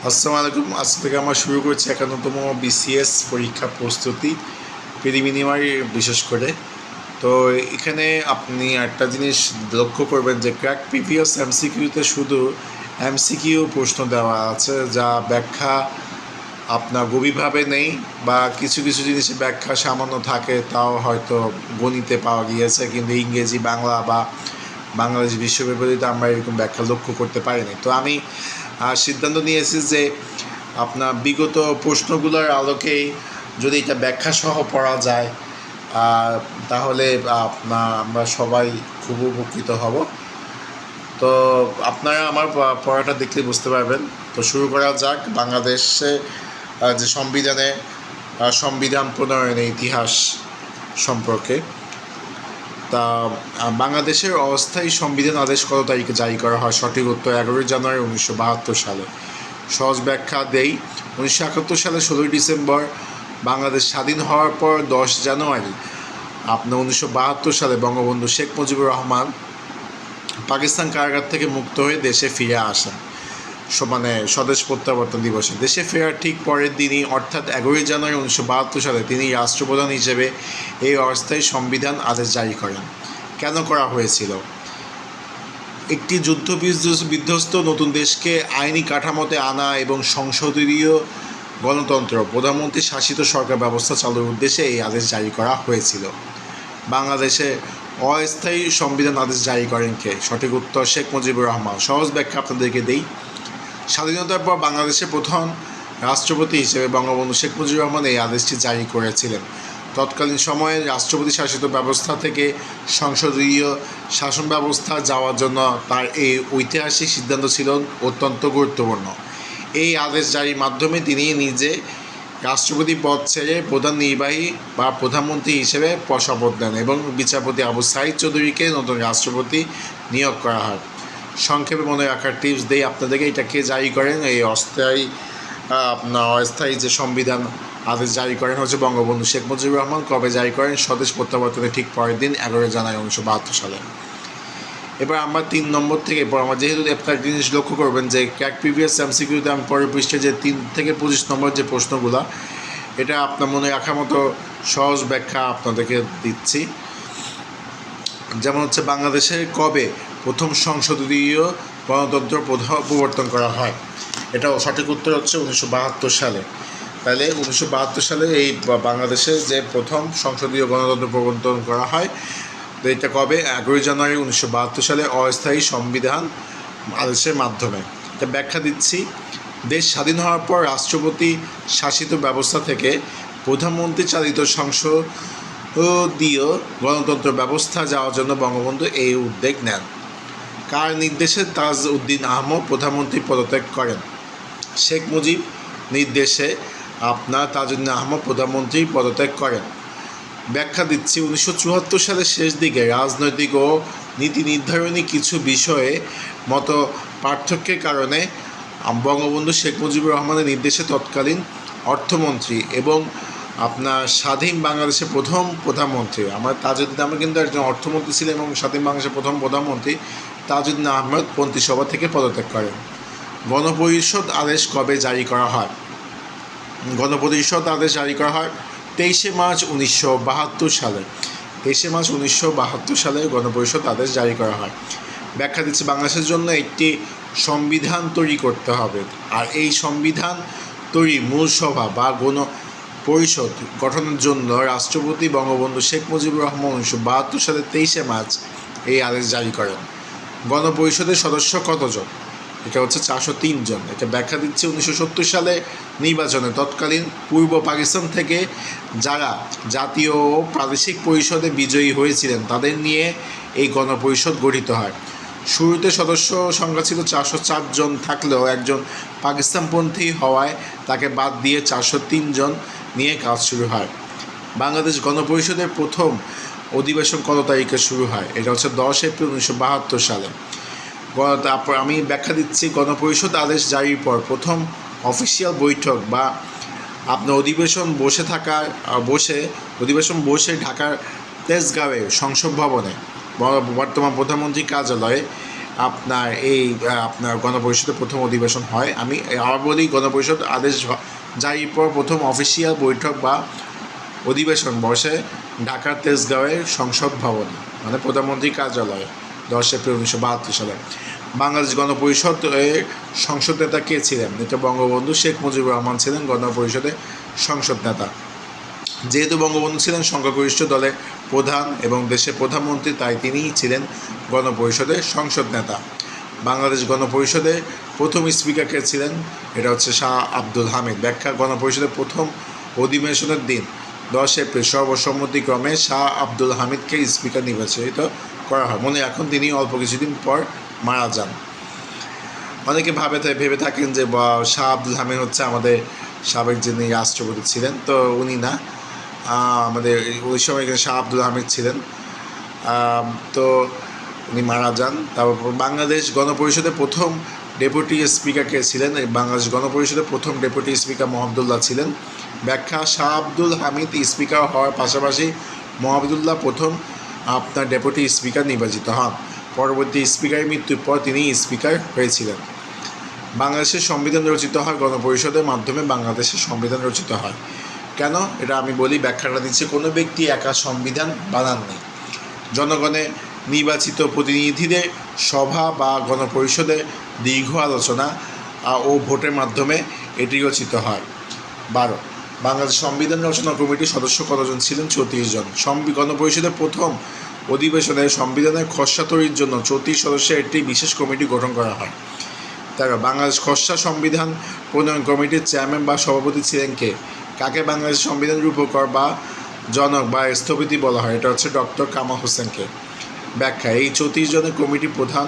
আসসালামু আলাইকুম। আজ থেকে আমরা শুরু করছি 51তম বিসিএস পরীক্ষা প্রস্তুতি, প্রিলিমিনারি বিশেষ করে। তো এখানে আপনি একটা জিনিস লক্ষ্য করবেন যে ক্র্যাক প্রিভিয়াস এমসিকিউতে শুধু এমসিকিউ প্রশ্ন দেওয়া আছে, যা ব্যাখ্যা আপনার গভীরভাবে নেই, বা কিছু কিছু জিনিসের ব্যাখ্যা সামান্য থাকে, তাও হয়তো গণিতে পাওয়া গিয়েছে, কিন্তু ইংরেজি, বাংলা বা বাংলাদেশ বিশ্ববিদ্যালয়তে আমরা এরকম ব্যাখ্যা লক্ষ্য করতে পারিনি। তো আমি সিদ্ধান্ত নিয়েছি যে আপনার বিগত প্রশ্নগুলোর আলোকেই যদি এটা ব্যাখ্যা সহ পড়া যায়, তাহলে আমরা সবাই খুব উপকৃত হব। তো আপনারা আমার পড়াটা দেখলে বুঝতে পারবেন। তো শুরু করা যাক বাংলাদেশে যে সংবিধান প্রণয়নের ইতিহাস সম্পর্কে। তা বাংলাদেশের অস্থায়ী সংবিধান আদেশ কত তারিখে জারি করা হয়? সঠিক উত্তর 11 জানুয়ারি 1972 সালে। সহজ ব্যাখ্যা দেই। 1971 সালে 16 ডিসেম্বর বাংলাদেশ স্বাধীন হওয়ার পর 10 জানুয়ারি 1972 সালে বঙ্গবন্ধু শেখ মুজিবুর রহমান পাকিস্তান কারাগার থেকে মুক্ত হয়ে দেশে ফিরে আসেন, স্বদেশ প্রত্যাবর্তন দিবসে। দেশে ফেরার ঠিক পরের দিনই অর্থাৎ 11 জানুয়ারি 1972 সালে তিনি রাষ্ট্রপ্রধান হিসেবে এই অস্থায়ী সংবিধান আদেশ জারি করেন। কেন করা হয়েছিল? একটি যুদ্ধ বিধ্বস্ত নতুন দেশকে আইনি কাঠামোতে আনা এবং সংসদীয় গণতন্ত্র, প্রধানমন্ত্রী শাসিত সরকার ব্যবস্থা চালুর উদ্দেশ্যে এই আদেশ জারি করা হয়েছিল। বাংলাদেশে অস্থায়ী সংবিধান আদেশ জারি করেন কে? সঠিক উত্তর শেখ মুজিবুর রহমান। সহজ ব্যাখ্যা আপনাদেরকে দেই। স্বাধীনতার পর বাংলাদেশের প্রথম রাষ্ট্রপতি হিসেবে বঙ্গবন্ধু শেখ মুজিবুর রহমান এই আদেশটি জারি করেছিলেন। তৎকালীন সময়ে রাষ্ট্রপতি শাসিত ব্যবস্থা থেকে সংসদীয় শাসন ব্যবস্থা যাওয়ার জন্য তার এই ঐতিহাসিক সিদ্ধান্ত ছিল অত্যন্ত গুরুত্বপূর্ণ। এই আদেশ জারির মাধ্যমে তিনি নিজে রাষ্ট্রপতি পদ ছেড়ে প্রধান নির্বাহী বা প্রধানমন্ত্রী হিসেবে শপথ নেন এবং বিচারপতি আবু সাঈদ চৌধুরীকে নতুন রাষ্ট্রপতি নিয়োগ করা হয়। সংক্ষেপে মনে রাখার টিপস দেই আপনাদেরকে। এটা কে জারি করেন? এই অস্থায়ী যে সংবিধান আদেশ জারি করেন হচ্ছে বঙ্গবন্ধু শেখ মুজিবুর রহমান। কবে জারি করেন? স্বদেশ প্রত্যাবর্তনের ঠিক পরের দিন 11 জানুয়ারি 1972 সালে। এবার আমরা 3 নম্বর থেকে আমরা যেহেতু একটা জিনিস লক্ষ্য করবেন যে ক্র্যাক প্রিভিয়াস এমসিকিউতে আমি পরের পৃষ্ঠে যে 3 থেকে 25 নম্বর যে প্রশ্নগুলো, এটা আপনার মনে রাখার মতো সহজ ব্যাখ্যা আপনাদেরকে দিচ্ছি। যেমন হচ্ছে বাংলাদেশে কবে প্রথম সংসদীয় গণতন্ত্র প্রবর্তন করা হয়? এটাও সঠিক উত্তর হচ্ছে 1972 সালে। তাহলে 1972 সালে এই বাংলাদেশে যে প্রথম সংসদীয় গণতন্ত্র প্রবর্তন করা হয়, তো এটা কবে? 11 জানুয়ারি 1972 সালে অস্থায়ী সংবিধান আদেশের মাধ্যমে। এটা ব্যাখ্যা দিচ্ছি। দেশ স্বাধীন হওয়ার পর রাষ্ট্রপতি শাসিত ব্যবস্থা থেকে প্রধানমন্ত্রী চালিত সংসদীয় গণতন্ত্র ব্যবস্থা যাওয়ার জন্য বঙ্গবন্ধু এই উদ্যোগ নেন। কার নির্দেশে তাজ উদ্দিন আহমদ প্রধানমন্ত্রী পদত্যাগ করেন? শেখ মুজিব নির্দেশে তাজউদ্দিন আহমদ প্রধানমন্ত্রী পদত্যাগ করেন। ব্যাখ্যা দিচ্ছি। 1974 সালের শেষ দিকে রাজনৈতিক ও নীতি নির্ধারণী কিছু বিষয়ে মত পার্থক্যের কারণে বঙ্গবন্ধু শেখ মুজিবুর রহমানের নির্দেশে তৎকালীন অর্থমন্ত্রী এবং স্বাধীন বাংলাদেশের প্রথম প্রধানমন্ত্রী তাজউদ্দিন আহমদ কিন্তু একজন অর্থমন্ত্রী ছিলেন এবং স্বাধীন বাংলাদেশের প্রথম প্রধানমন্ত্রী তাজউদ্দিন আহমদ মন্ত্রিসভা থেকে পদত্যাগ করেন। গণপরিষদ আদেশ কবে জারি করা হয়? গণপরিষদ আদেশ জারি করা হয় 23 মার্চ 1972 সালে। 23 মার্চ 1972 সালে গণপরিষদ আদেশ জারি করা হয়। ব্যাখ্যা দিচ্ছে। বাংলাদেশের জন্য একটি সংবিধান তৈরি করতে হবে, আর এই সংবিধান তৈরি মূল সভা বা গণপরিষদ গঠনের জন্য রাষ্ট্রপতি বঙ্গবন্ধু শেখ মুজিবুর রহমান 1972 সালে 23 মার্চ এই আদেশ জারি করেন। গণপরিষদের সদস্য কতজন? এটা হচ্ছে 403 জন। এটা ব্যাখ্যা দিচ্ছে। 1970 সালে নির্বাচনে তৎকালীন পূর্ব পাকিস্তান থেকে যারা জাতীয় ও প্রাদেশিক পরিষদে বিজয়ী হয়েছিলেন তাদের নিয়ে এই গণপরিষদ গঠিত হয়। শুরুতে সদস্য সংখ্যা ছিল 404 জন থাকলেও একজন পাকিস্তানপন্থী হওয়ায় তাকে বাদ দিয়ে 403 জন নিয়ে কাজ শুরু হয়। বাংলাদেশ গণপরিষদের প্রথম অধিবেশন কত তারিখে শুরু হয়? এটা হচ্ছে 10 এপ্রিল 1972 সালে। তারপর আমি ব্যাখ্যা দিচ্ছি। গণপরিষদ আদেশ জারির পর প্রথম অফিসিয়াল বৈঠক বা অধিবেশন বসে ঢাকার তেজগাঁওয়ে সংসদ ভবনে বর্তমান প্রধানমন্ত্রীর কার্যালয়ে আপনার এই আপনার গণপরিষদের প্রথম অধিবেশন হয়। আমি আবার বলি, গণপরিষদ আদেশ জারির পর প্রথম অফিসিয়াল বৈঠক বা অধিবেশন বসে ঢাকার তেজগাঁওয়ের সংসদ ভবনে, মানে প্রধানমন্ত্রীর কার্যালয়ে 10 এপ্রিল 1972 সালে। বাংলাদেশ গণপরিষদ এর সংসদ নেতা কে ছিলেন? এটা বঙ্গবন্ধু শেখ মুজিবুর রহমান ছিলেন গণপরিষদের সংসদ নেতা। যেহেতু বঙ্গবন্ধু ছিলেন সংখ্যাগরিষ্ঠ দলের প্রধান এবং দেশের প্রধানমন্ত্রী, তাই তিনিই ছিলেন গণপরিষদের সংসদ নেতা। বাংলাদেশ গণপরিষদের প্রথম স্পিকার কে ছিলেন? এটা হচ্ছে শাহ আব্দুল হামিদ। ব্যাখ্যা: গণপরিষদের প্রথম অধিবেশনের দিন 10 এপ্রিল সর্বসম্মতিক্রমে শাহ আব্দুল হামিদকে স্পিকার নির্বাচিত করা হয়। মনে রাখুন, তিনি অল্প কিছুদিন পর মারা যান। অনেকে ভেবে থাকেন যে শাহ আব্দুল হামিদ হচ্ছে আমাদের সাবেক যিনি রাষ্ট্রপতি ছিলেন, তো উনি না, আমাদের ওই সময় শাহ আব্দুল হামিদ ছিলেন, তো উনি মারা যান। তারপর বাংলাদেশ গণপরিষদের প্রথম ডেপুটি স্পিকার কে ছিলেন? বাংলাদেশ গণপরিষদের প্রথম ডেপুটি স্পিকার মোহাম্মদুল্লাহ ছিলেন। ব্যাখ্যা: শাহ আব্দুল হামিদ স্পিকার হওয়ার পাশাপাশি মোহাম্মদুল্লাহ প্রথম আপনার ডেপুটি স্পিকার নির্বাচিত হন। পরবর্তী স্পিকারের মৃত্যুর পর তিনি স্পিকার হয়েছিলেন। বাংলাদেশের সংবিধান রচিত হয় গণপরিষদের মাধ্যমে। বাংলাদেশের সংবিধান রচিত হয় কেন? এটা আমি বলি, ব্যাখ্যাটা দিচ্ছি। কোনো ব্যক্তি একা সংবিধান বানাননি। জনগণের নির্বাচিত প্রতিনিধিদের সভা বা গণপরিষদের দীর্ঘ আলোচনা ও ভোটের মাধ্যমে এটি রচিত হয়। 12. বাংলাদেশ সংবিধান রচনা কমিটির সদস্য কতজন ছিলেন? 34 জন। গণপরিষদের প্রথম অধিবেশনে সংবিধানের খসড়া তৈরির জন্য 34 সদস্যের একটি বিশেষ কমিটি গঠন করা হয়। 13. বাংলাদেশ খসড়া সংবিধান প্রণয়ন কমিটির চেয়ারম্যান বা সভাপতি ছিলেন কে? কাকে বাংলাদেশ সংবিধান রূপকার বা জনক বা স্থপতি বলা হয়? এটা হচ্ছে ডক্টর কামাল হোসেনকে। ব্যাখ্যা: এই 34 জনের কমিটি প্রধান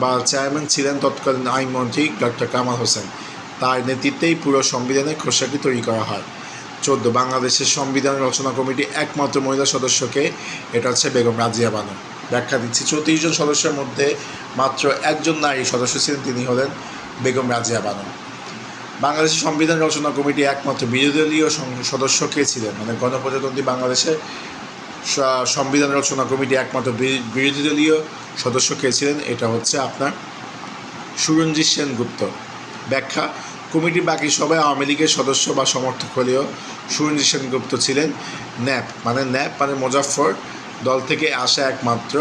বা চেয়ারম্যান ছিলেন তৎকালীন আইনমন্ত্রী ডক্টর কামাল হোসেন। তার নেতৃত্বেই পুরো সংবিধানের খসড়াটি তৈরি করা হয়। 14. বাংলাদেশের সংবিধান রচনা কমিটি একমাত্র মহিলা সদস্যকে? এটা হচ্ছে বেগম রাজিয়া বানু। ব্যাখ্যা দিচ্ছি। 34 জন সদস্যের মধ্যে মাত্র একজন নারী সদস্য ছিলেন, তিনি হলেন বেগম রাজিয়া বানু। বাংলাদেশের সংবিধান রচনা কমিটি একমাত্র বিরোধী দলীয় সদস্য কে ছিলেন? মানে গণপ্রজাতন্ত্রী বাংলাদেশের সংবিধান রচনা কমিটি একমাত্র বিরোধী দলীয় সদস্য কে ছিলেন? এটা হচ্ছে আপনার সুরঞ্জিত সেনগুপ্ত। ব্যাখ্যা: কমিটির বাকি সবাই আওয়ামী লীগের সদস্য বা সমর্থক হলেও সুরঞ্জিত সেনগুপ্ত ছিলেন ন্যাপ মানে মুজাফফর দল থেকে আসা একমাত্র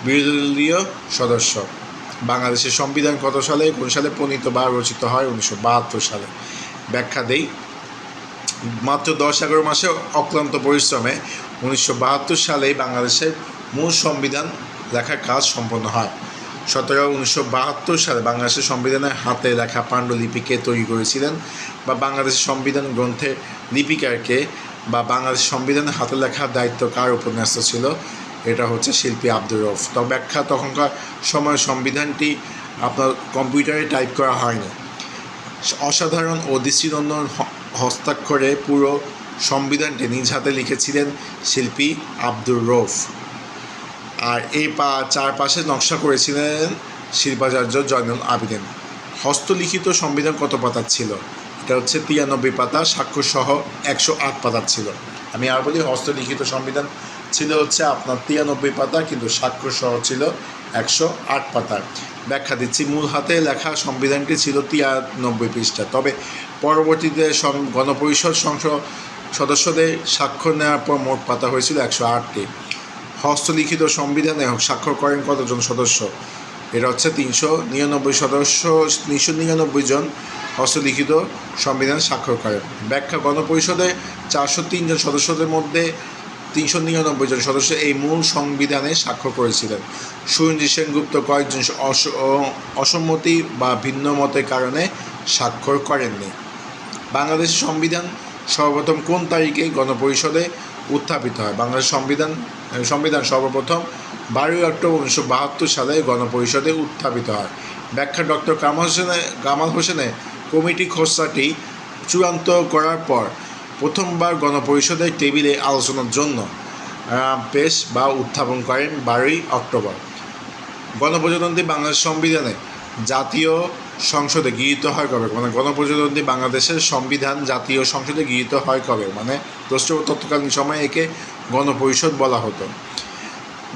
বিরোধী দলীয় সদস্য। বাংলাদেশের সংবিধান কত সালে, কোন সালে প্রণীত বা রচিত হয়? 1972 সালে। ব্যাখ্যা দেই। মাত্র 10-11 মাসে অক্লান্ত পরিশ্রমে 1972 সালেই বাংলাদেশের মূল সংবিধান লেখার কাজ সম্পন্ন হয়। 1972 সালে বাংলাদেশের সংবিধানের হাতে লেখা পাণ্ডুলিপিকে তৈরি করেছিলেন বা বাংলাদেশের সংবিধান গ্রন্থের লিপিকারকে বা বাংলাদেশের সংবিধানের হাতে লেখার দায়িত্ব কার উপর ন্যস্ত ছিল? এটা হচ্ছে শিল্পী আব্দুর রউফ। তো ব্যাখ্যা: তখনকার সময় সংবিধানটি আপনার কম্পিউটারে টাইপ করা হয়নি। অসাধারণ ও দৃষ্টিনন্দন হস্তাক্ষরে পুরো সংবিধানটি নিজ হাতে লিখেছিলেন শিল্পী আব্দুর রউফ। আর এই চারপাশে নকশা করেছিলেন শিল্পাচার্য জয়নুল আবেদিন। হস্তলিখিত সংবিধান কত পাতার ছিল? এটা হচ্ছে 93 পাতা, স্বাক্ষরসহ 108 পাতার ছিল। আমি আর বলি, হস্তলিখিত সংবিধান ছিল হচ্ছে আপনার 93 পাতা, কিন্তু স্বাক্ষরসহ ছিল 108 পাতার। ব্যাখ্যা দিচ্ছি। মূল হাতে লেখা সংবিধানটি ছিল 93 পৃষ্ঠা, তবে পরবর্তীতে গণপরিষদ সদস্যদের স্বাক্ষর নেওয়ার পর মোট পাতা হয়েছিল 108টি। হস্তলিখিত সংবিধানে স্বাক্ষর করেন কতজন সদস্য? এটা হচ্ছে 399 জন হস্তলিখিত সংবিধান স্বাক্ষর করেন। ব্যাখ্যা: গণপরিষদে 403 জন সদস্যদের মধ্যে 399 জন সদস্য এই মূল সংবিধানে স্বাক্ষর করেছিলেন। সুরঞ্জিত সেনগুপ্ত কয়েকজন অসম্মতি বা ভিন্ন মতের কারণে স্বাক্ষর করেননি। বাংলাদেশের সংবিধান সর্বপ্রথম কোন তারিখে গণপরিষদে উত্থাপিত হয়? বাংলাদেশ সংবিধান সর্বপ্রথম 12 অক্টোবর 1972 সালে গণপরিষদে উত্থাপিত হয়। ব্যাখ্যা: ডক্টর কামাল হোসেনের কমিটি খসড়াটি চূড়ান্ত করার পর প্রথমবার গণপরিষদের টেবিলে আলোচনার জন্য পেশ বা উত্থাপন করেন 12 অক্টোবর। গণপ্রজাতন্ত্রী বাংলাদেশ সংবিধানে জাতীয় সংসদে গৃহীত হয় কবে? মানে গণপ্রজাতন্ত্রী বাংলাদেশের সংবিধান জাতীয় সংসদে গৃহীত হয় কবে? মানে তৎকালীন সময়ে একে গণপরিষদ বলা হতো।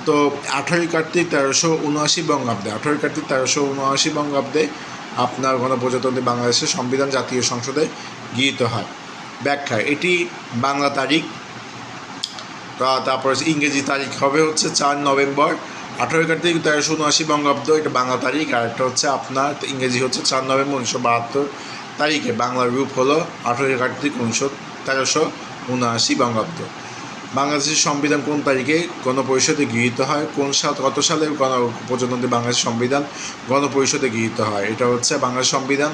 তো 18 কার্তিক 1379 বঙ্গাব্দে 18 কার্তিক 1379 বঙ্গাব্দে আপনার গণপ্রজাতন্ত্রী বাংলাদেশের সংবিধান জাতীয় সংসদে গৃহীত হয়। ব্যাখ্যা, এটি বাংলা তারিখ, তারপর ইংরেজি তারিখ হবে হচ্ছে 4 নভেম্বর। 18 কার্তিক 1379 বঙ্গাব্দ এটা বাংলা তারিখ, আর একটা হচ্ছে আপনার ইংরেজি হচ্ছে 4 নভেম্বর 1972 তারিখে। বাংলার রূপ হলো 18 কার্তিক 1379 বঙ্গাব্দ। বাংলাদেশের সংবিধান কোন তারিখে গণপরিষদে গৃহীত হয়? কত সালে গণপ্রজাতন্ত্রী বাংলাদেশের সংবিধান গণপরিষদে গৃহীত হয়? এটা হচ্ছে বাংলাদেশ সংবিধান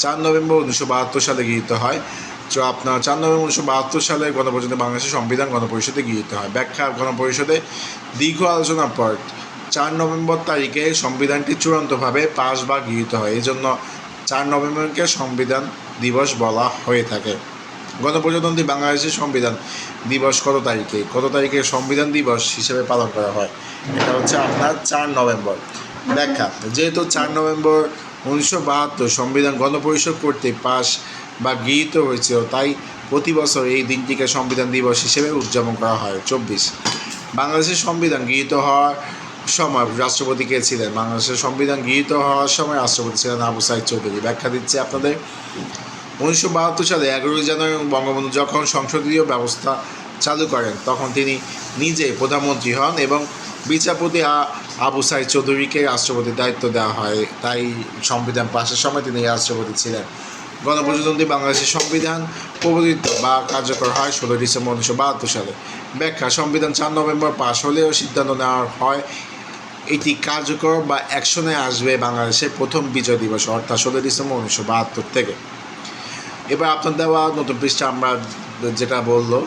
4 নভেম্বর 1972 সালে গৃহীত হয়। তো আপনার 4 নভেম্বর 1972 সালে গণপ্রজাতন্ত্রী বাংলাদেশের সংবিধান গণপরিষদে গৃহীত হয়। ব্যাখ্যা, গণপরিষদে দীর্ঘ আলোচনার পর 4 নভেম্বর তারিখে সংবিধানটি চূড়ান্তভাবে পাস বা গৃহীত হয়। এই জন্য 4 নভেম্বরকে সংবিধান দিবস বলা হয়ে থাকে। গণপ্রজাতন্ত্রী বাংলাদেশের সংবিধান দিবস কত তারিখে সংবিধান দিবস হিসেবে পালন করা হয়? এটা হচ্ছে আপনার 4 নভেম্বর। ব্যাখ্যা, যেহেতু 4 নভেম্বর 1972 সংবিধান গণপরিষদ কর্তৃক পাস বা গৃহীত হয়েছিল, তাই প্রতি বছর এই দিনটিকে সংবিধান দিবস হিসেবে উদযাপন করা হয়। 24, বাংলাদেশের সংবিধান গৃহীত হওয়ার সময় রাষ্ট্রপতি কে ছিলেন? বাংলাদেশের সংবিধান গৃহীত হওয়ার সময় রাষ্ট্রপতি ছিলেন আবু সাইদ চৌধুরী। ব্যাখ্যা দিচ্ছে আপনাদের। 1972 সালে 11 জানুয়ারি বঙ্গবন্ধু যখন সংসদীয় ব্যবস্থা চালু করেন, তখন তিনি নিজে প্রধানমন্ত্রী হন এবং বিচারপতি আবু সাইদ চৌধুরীকে রাষ্ট্রপতির দায়িত্ব দেওয়া হয়। তাই সংবিধান পাশের সময় তিনি রাষ্ট্রপতি ছিলেন। গণপ্রজাতন্ত্রী বাংলাদেশের সংবিধান প্রবর্তিত বা কার্যকর হয় 16 ডিসেম্বর 1972 সালে। ব্যাখ্যা, সংবিধান 4 নভেম্বর পাশ হলেও সিদ্ধান্ত নেওয়া হয় এটি কার্যকর বা অ্যাকশনে আসবে বাংলাদেশের প্রথম বিজয় দিবস অর্থাৎ 16 ডিসেম্বর 1972 থেকে। এবার আপনার দেওয়া নতুন পৃষ্ঠা আমরা যেটা বললো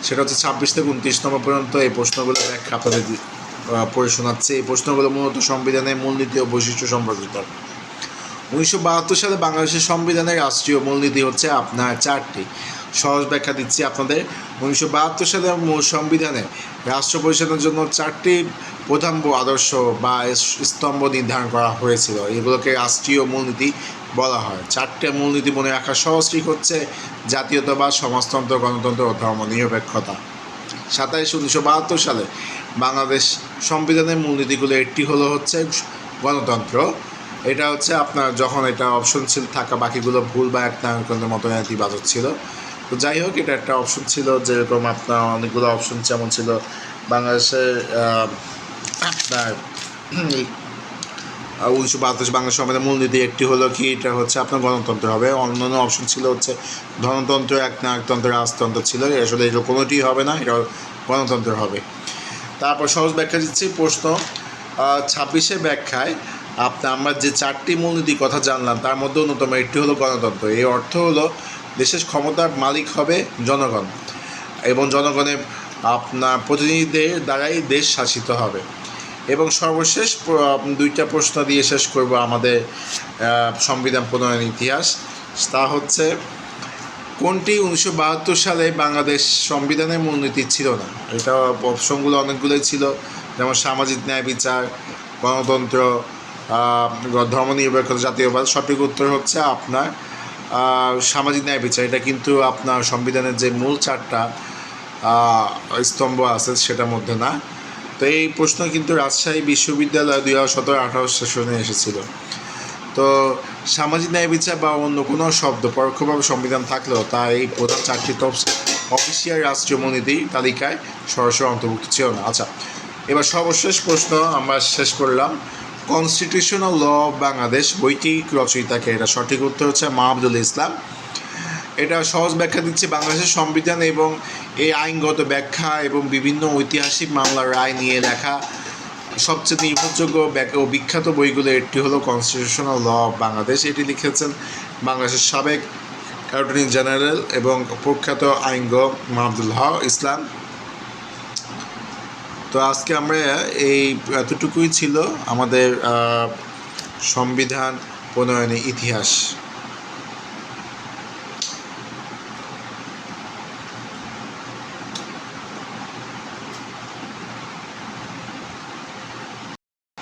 সেটা হচ্ছে 26 থেকে 29 নম্বর পর্যন্ত এই প্রশ্নগুলো ব্যাখ্যা আপনাদের পড়ে শোনাচ্ছে। এই প্রশ্নগুলো মূলত সংবিধানের মূলনীতি ও বৈশিষ্ট্য সম্পর্কিত। 1972 সালে বাংলাদেশের সংবিধানের রাষ্ট্রীয় মূলনীতি হচ্ছে আপনার 4টি। সহজ ব্যাখ্যা দিচ্ছি আপনাদের। 1972 সালে মূল সংবিধানে রাষ্ট্র পরিচালনার জন্য 4টি প্রধান আদর্শ বা স্তম্ভ নির্ধারণ করা হয়েছিল। এগুলোকে রাষ্ট্রীয় মূলনীতি বলা হয়। 4টে মূলনীতি মনে রাখার সহজ ট্রিক হচ্ছে জাতীয়তাবাদ, সমাজতন্ত্র, গণতন্ত্র ও ধর্ম নিরপেক্ষতা। 1972 সালে বাংলাদেশ সংবিধানের মূলনীতিগুলো একটি হচ্ছে গণতন্ত্র। এটা হচ্ছে আপনার যখন এটা অপশন ছিল থাকা, বাকিগুলো ভুল বা এক নায়কের মতো নেতিবাচক ছিল। তো যাই হোক, এটা একটা অপশন ছিল, যেরকম আপনার অনেকগুলো অপশন যেমন ছিল বাংলাদেশের আপনার 1972 বাংলাদেশ সংবিধানের মূলনীতি একটি হলো কি, এটা হচ্ছে আপনার গণতন্ত্র হবে। অন্যান্য অপশন ছিল হচ্ছে ধনতন্ত্র, একনায়কতন্ত্র, রাজতন্ত্র ছিল। আসলে এগুলো কোনোটিই হবে না, এটা গণতন্ত্র হবে। তারপর সহজ ব্যাখ্যা দিচ্ছি। প্রশ্ন 26 ব্যাখ্যায় আমরা যে 4টি মূলনীতির কথা জানলাম তার মধ্যে অন্যতম একটি হলো গণতন্ত্র। এই অর্থ হলো দেশের ক্ষমতার মালিক হবে জনগণ এবং জনগণের আপনার প্রতিনিধিদের দ্বারাই দেশ শাসিত হবে। এবং সর্বশেষ 2টা প্রশ্ন দিয়ে শেষ করব আমাদের সংবিধান প্রণয়নের ইতিহাস। তা হচ্ছে কোনটি 1972 সালে বাংলাদেশ সংবিধানের মূলনীতি ছিল না? এটা অপশনগুলো অনেকগুলোই ছিল, যেমন সামাজিক ন্যায় বিচার, গণতন্ত্র, ধর্মনিরপেক্ষতা, জাতীয়বাদ। সঠিক উত্তর হচ্ছে আপনার সামাজিক ন্যায় বিচার। এটা কিন্তু আপনার সংবিধানের যে মূল 4টা স্তম্ভ আছে সেটার মধ্যে না। তো এই প্রশ্ন কিন্তু রাজশাহী বিশ্ববিদ্যালয় 2017-18 সেশনে এসেছিল। তো সামাজিক ন্যায় বিচার বা অন্য কোনো শব্দ পরোক্ষভাবে সংবিধান থাকলেও তা এই প্রধান 4টি অফিসিয়াল রাষ্ট্রীয় মূলনীতি তালিকায় সরাসরি অন্তর্ভুক্ত ছিল না। আচ্ছা, এবার সর্বশেষ প্রশ্ন আমরা শেষ করলাম। কনস্টিটিউশনাল ল অফ বাংলাদেশ বইটি রচয়িতাকে? এটা সঠিক উত্তর হচ্ছে মাহমুদুল ইসলাম। এটা সহজ ব্যাখ্যা দিচ্ছে। বাংলাদেশের সংবিধান এবং এই আইনগত ব্যাখ্যা এবং বিভিন্ন ঐতিহাসিক মামলার রায় নিয়ে লেখা সবচেয়ে নির্ভরযোগ্য ও বিখ্যাত বইগুলো একটি হলো কনস্টিটিউশনাল ল অফ বাংলাদেশ। এটি লিখেছেন বাংলাদেশের সাবেক অ্যাটর্নি জেনারেল এবং প্রখ্যাত আইনজ্ঞ মাহমুদুল ইসলাম। তো আজকে আমরা এতটুকুই ছিল আমাদের সংবিধান প্রণয়নের ইতিহাস।